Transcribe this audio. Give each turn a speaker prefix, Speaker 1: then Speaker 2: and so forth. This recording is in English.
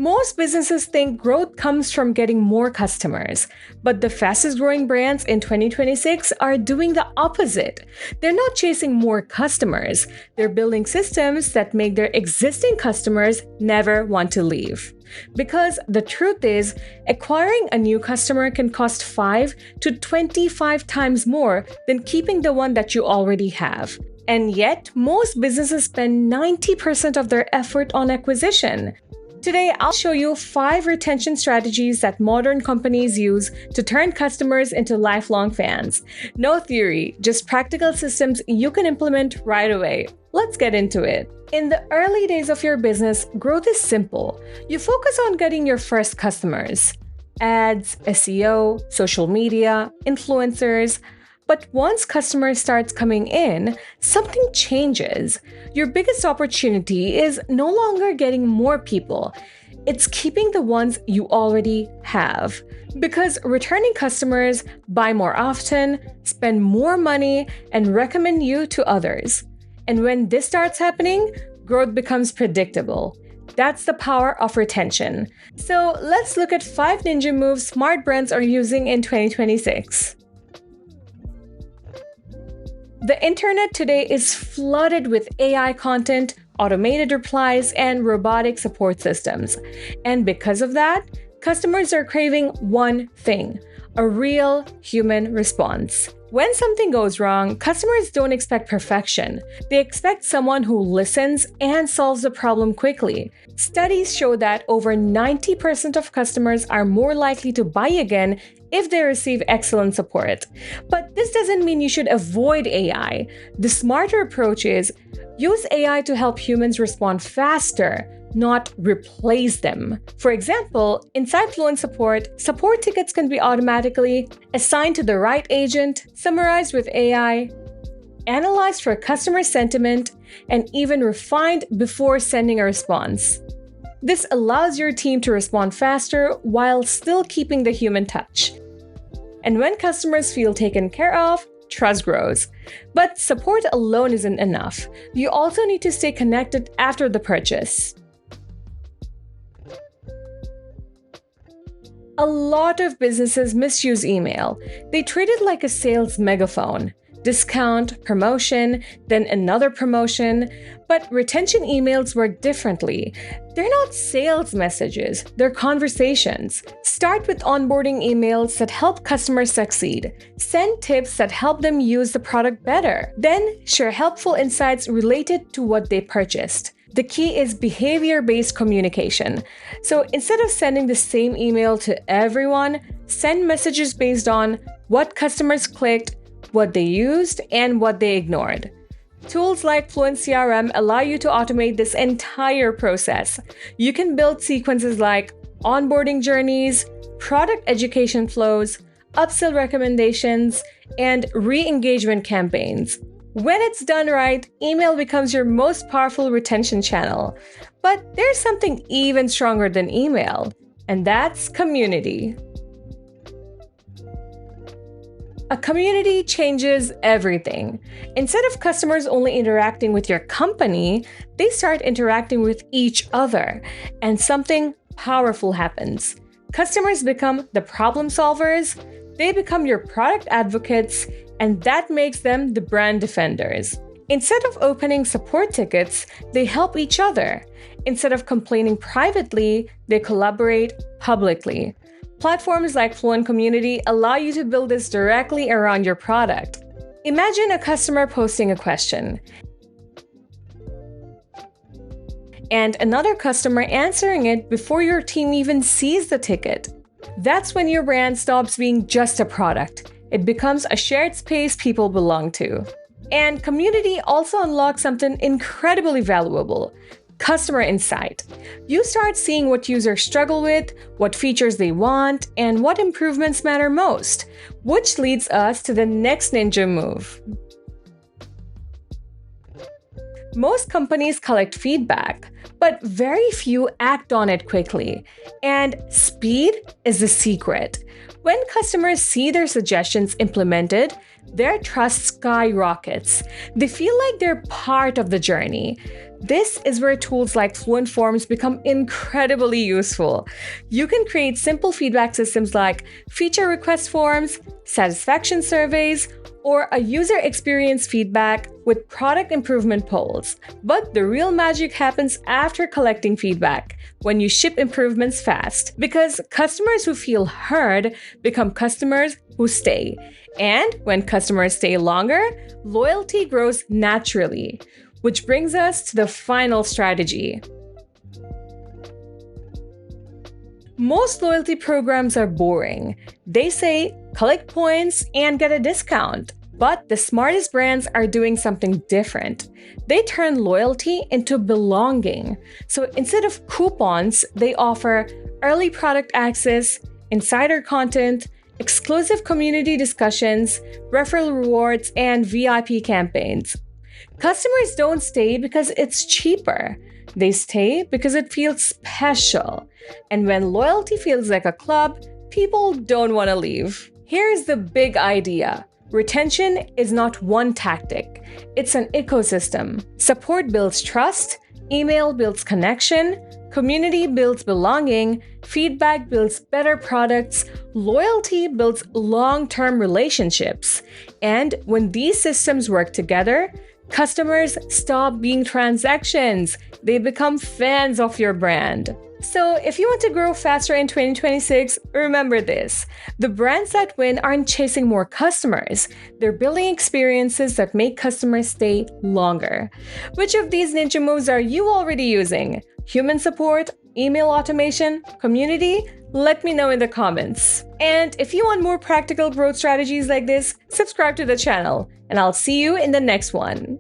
Speaker 1: Most businesses think growth comes from getting more customers, but the fastest growing brands in 2026 are doing the opposite. They're not chasing more customers, they're building systems that make their existing customers never want to leave. Because the truth is, acquiring a new customer can cost 5 to 25 times more than keeping the one that you already have. And yet, most businesses spend 90% of their effort on acquisition. Today, I'll show you 5 retention strategies that modern companies use to turn customers into lifelong fans. No theory, just practical systems you can implement right away. Let's get into it. In the early days of your business, growth is simple. You focus on getting your first customers. Ads, SEO, social media, influencers. But once customers starts coming in, something changes. Your biggest opportunity is no longer getting more people. It's keeping the ones you already have. Because returning customers buy more often, spend more money, and recommend you to others. And when this starts happening, growth becomes predictable. That's the power of retention. So let's look at 5 ninja moves smart brands are using in 2026. The internet today is flooded with AI content, automated replies, and robotic support systems. And because of that, customers are craving one thing: a real human response. When something goes wrong, customers don't expect perfection. They expect someone who listens and solves the problem quickly. Studies show that over 90% of customers are more likely to buy again if they receive excellent support. But this doesn't mean you should avoid AI. The smarter approach is use AI to help humans respond faster, not replace them. For example, inside Fluent support tickets can be automatically assigned to the right agent, summarized with AI, analyzed for customer sentiment, and even refined before sending a response. This allows your team to respond faster while still keeping the human touch. And when customers feel taken care of, trust grows. But support alone isn't enough. You also need to stay connected after the purchase. A lot of businesses misuse email. They treat it like a sales megaphone. Discount, promotion, then another promotion. But retention emails work differently. They're not sales messages, they're conversations. Start with onboarding emails that help customers succeed. Send tips that help them use the product better. Then share helpful insights related to what they purchased. The key is behavior-based communication. So instead of sending the same email to everyone, send messages based on what customers clicked, what they used, and what they ignored. Tools like Fluent CRM allow you to automate this entire process. You can build sequences like onboarding journeys, product education flows, upsell recommendations, and re-engagement campaigns. When it's done right, email becomes your most powerful retention channel. But there's something even stronger than email, and that's community. A community changes everything. Instead of customers only interacting with your company, they start interacting with each other, and something powerful happens. Customers become the problem solvers, they become your product advocates, and that makes them the brand defenders. Instead of opening support tickets, they help each other. Instead of complaining privately, they collaborate publicly. Platforms like Fluent Community allow you to build this directly around your product. Imagine a customer posting a question, and another customer answering it before your team even sees the ticket. That's when your brand stops being just a product. It becomes a shared space people belong to. And community also unlocks something incredibly valuable: customer insight. You start seeing what users struggle with, what features they want, and what improvements matter most, which leads us to the next ninja move. Most companies collect feedback, but very few act on it quickly. And speed is the secret. When customers see their suggestions implemented, their trust skyrockets. They feel like they're part of the journey. This is where tools like Fluent Forms become incredibly useful. You can create simple feedback systems like feature request forms, satisfaction surveys, or a user experience feedback with product improvement polls. But the real magic happens after collecting feedback, when you ship improvements fast, because customers who feel heard become customers who stay. And when customers stay longer, loyalty grows naturally. Which brings us to the final strategy. Most loyalty programs are boring. They say, collect points and get a discount. But the smartest brands are doing something different. They turn loyalty into belonging. So instead of coupons, they offer early product access, insider content, exclusive community discussions, referral rewards, and VIP campaigns. Customers don't stay because it's cheaper. They stay because it feels special. And when loyalty feels like a club, people don't want to leave. Here's the big idea. Retention is not one tactic. It's an ecosystem. Support builds trust, email builds connection, community builds belonging, feedback builds better products, loyalty builds long-term relationships. And when these systems work together, customers stop being transactions. They become fans of your brand. So if you want to grow faster in 2026, remember this. The brands that win aren't chasing more customers. They're building experiences that make customers stay longer. Which of these ninja moves are you already using? Human support, email automation, community? Let me know in the comments. And if you want more practical growth strategies like this, subscribe to the channel, and I'll see you in the next one.